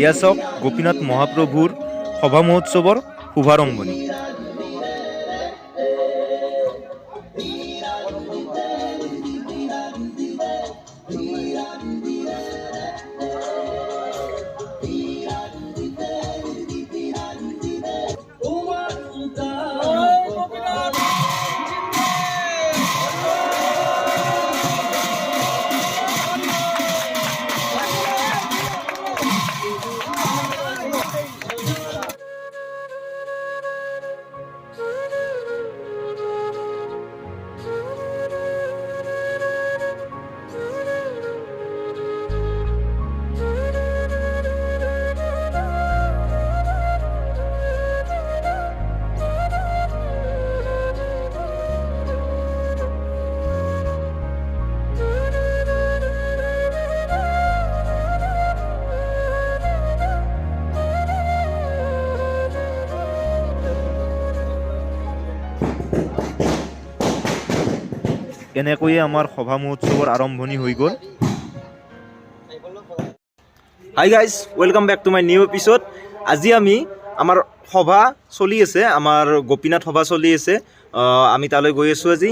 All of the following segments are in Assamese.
এয়া চাওক গোপীনাথ মহাপ্ৰভুৰ সভা মহোৎসৱৰ শুভাৰম্ভণি। এনেকৈয়ে আমাৰ সভা মহোৎসৱৰ আৰম্ভণি হৈ গ'ল। Hi guys, welcome back to my new episode. আজি আমি আমাৰ সভা চলি আছে, আমাৰ গোপীনাথ সভা চলি আছে, আমি তালৈ গৈ আছোঁ আজি।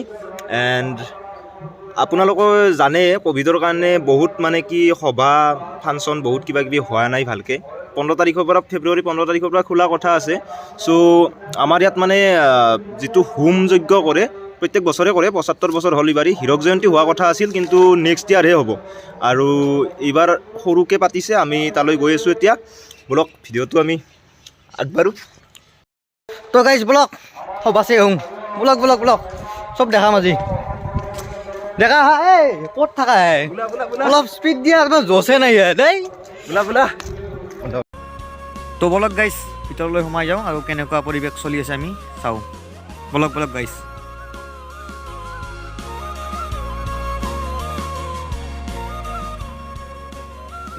এণ্ড আপোনালোকে জানে ক'ভিডৰ কাৰণে বহুত মানে কি সভা ফাংচন বহুত কিবা কিবি হোৱা নাই ভালকৈ। 15 তাৰিখৰ পৰা ফেব্ৰুৱাৰী 15 তাৰিখৰ পৰা খোলা কথা আছে। চ' আমাৰ ইয়াত মানে যিটো হোম যজ্ঞ কৰে প্ৰত্যেক বছৰে কৰে, 75 বছৰ হ'ল এইবাৰ। হীৰক জয়ন্তী হোৱা কথা আছিল কিন্তু নেক্সট ইয়াৰহে হ'ব, আৰু এইবাৰ সৰুকৈ পাতিছে। আমি তালৈ গৈ আছোঁ এতিয়া। বলক ভিডিঅ'টো আমি আগবাঢ়ো। তো গাইজ ব্লক সবাছে হুম ব্লক ব্লক ব্লক চব দেখাম আজি। দেখা হা এই ক'ত থাকা হে, অলপ স্পীড দিয়া, একদম জোচে নাই দেই। বোলা বোলা তো বলক গাইজ ভিতৰলৈ সোমাই যাওঁ আৰু কেনেকুৱা পৰিৱেশ চলি আছে আমি চাওঁ। বলক বলক গাইজ।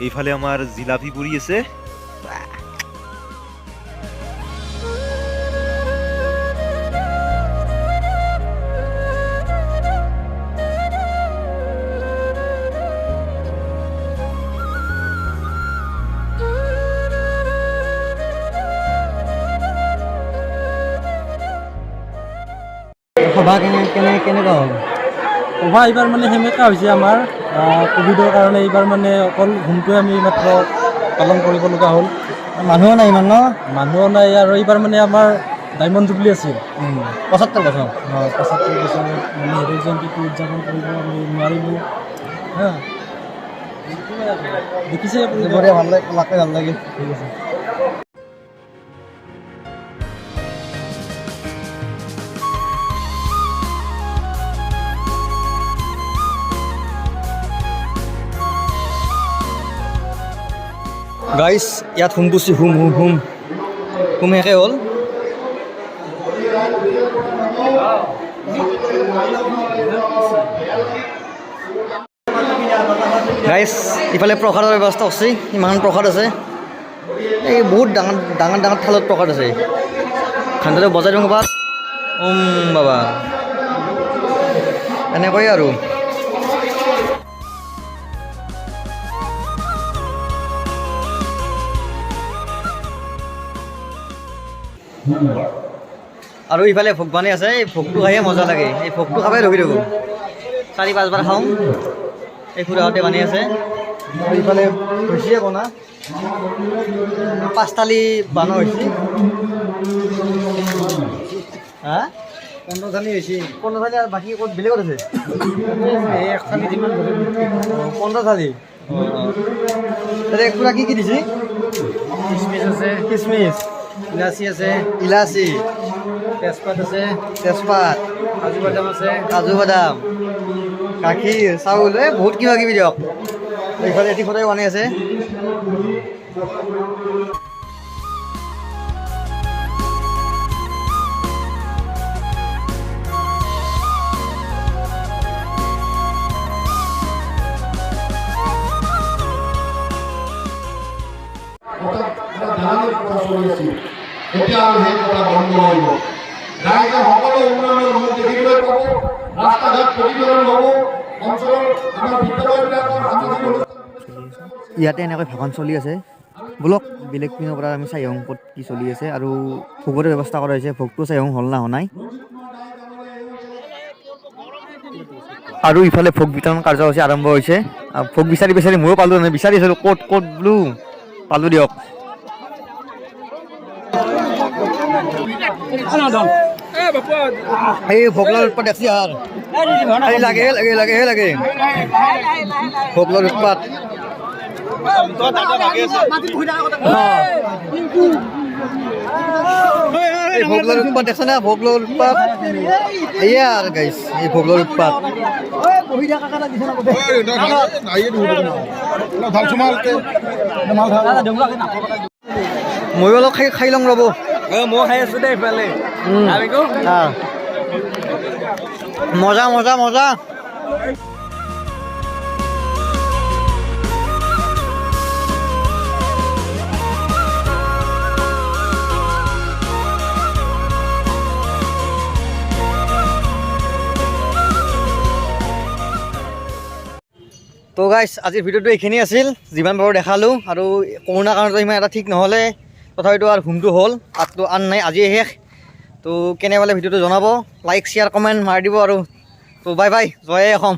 এইফালে আমাৰ জিলাপি পুৰি আছে। সভা কেনেকুৱা হ'ল? সভা এইবাৰ মানে সেমেকা হৈছে আমাৰ ক'ভিডৰ কাৰণে। এইবাৰ মানে অকল হোমটোৱে আমি মাত্ৰ পালন কৰিব লগা হ'ল। মানুহো নাই ইমান ন? মানুহো নাই, আৰু এইবাৰ মানে আমাৰ ডায়মণ্ড জুবলি আছিল 75 বছৰ। 75 বছৰ মানে হীৰক জয়ন্তীটো উদযাপন কৰিব আমি নোৱাৰিলোঁ। হা, দেখিছে বঢ়িয়া, ভাল লাগে, ভাল লাগে। ঠিক আছে। গাইজ ইয়াত হুম বুচি হুম হুম হুম হুম শেষে হ'ল। গাইজ ইফালে প্ৰসাদৰ ব্যৱস্থা আছে, ইমান প্ৰসাদ আছে। এই বহুত ডাঙৰ ডাঙৰ ডাঙৰ থালত প্ৰসাদ আছে। ঘণ্টাটো বজাই দিওঁ ক'ৰবাত। বাবা এনেকৈয়ে আৰু। আৰু ইফালে ভোগ বানি আছে, এই ভোগটো খাইয়ে মজা লাগে। এই ভোগটো খাবই ৰখি থাকোঁ, 4-5 বাৰ খাওঁ। এই খুৰাহঁতে বানি আছে। আৰু ইফালে হৈছে বনা 5 থালি বানো হৈছে। হা 15 থালি হৈছে। 15 থালি আৰু বাকী ক'ত বেলেগত আছে? এই 1 থালি যিমান 15 থালি। তাতে খুৰা কি দিছে? কিচমিচ আছে, কিচমিচ, ইলাচি আছে, ইলাচি, তেজপাত আছে, তেজপাত, কাজু বাদাম আছে, কাজু বাদাম, গাখীৰ, চাউল, বহুত কিবা কিবি দিয়ক। এইফালে এটি সদায় বনাই আছে। এতিয়া আমি সেই কথা বন্ধ কৰিব। ৰাইজে সকলো উন্নয়নৰ মুখ দেখিবলৈ পাব, ৰাস্তা ঘাট পকীকৰণ হ'ব, অঞ্চলৰ আমাৰ বিদ্যালয়বিলাকৰ সামাজিক ইয়াতে এনেকৈ ভাষণ চলি আছে। বলক বেলেগ পিনৰ পৰা আমি চাই আহোঁ ক'ত কি চলি আছে আৰু ভোগৰ ব্যৱস্থা কৰা হৈছে ভোগটো চাই আহোঁ হ'ল না হোৱা নাই আৰু ইফালে ভোগ বিতৰণ কাৰ্যসূচী আৰম্ভ হৈছে ভোগ বিচাৰি বিচাৰি ময়ো পালোঁ নাই বিচাৰি আছিলোঁ ক'ত ক'ত বোলো পালোঁ দিয়ক এই ভোগ লোৱাৰ উৎপাত দেখছি আৰু লাগে লাগে লাগে লাগে ভোগ লোৱাৰ উৎপাত এই ভোগ লোৱাৰ উৎপাত দেখছ না ভোগ লোৱাৰ উৎপাত এয়া আৰু গাইছ এই ভোগ লোৱাৰ উৎপাত ময়ো অলপ খাই লওঁ ৰ'ব মই খাই আছোঁ দেই এইফালে মজা মজা মজা তো গাইছ আজিৰ ভিডিঅ'টো এইখিনি আছিল যিমান পাৰোঁ দেখালোঁ আৰু কৰোণাৰ কাৰণেতো ইমান এটা ঠিক নহ'লে তথাপিতো আৰু হোমটো হ'ল তাততো আন নাই আজিয়ে শেষ তো কেনে পালে ভিডিঅ'টো জনাব লাইক শ্বেয়াৰ কমেণ্ট মাৰি দিব আৰু তো বাই বাই জয় অসম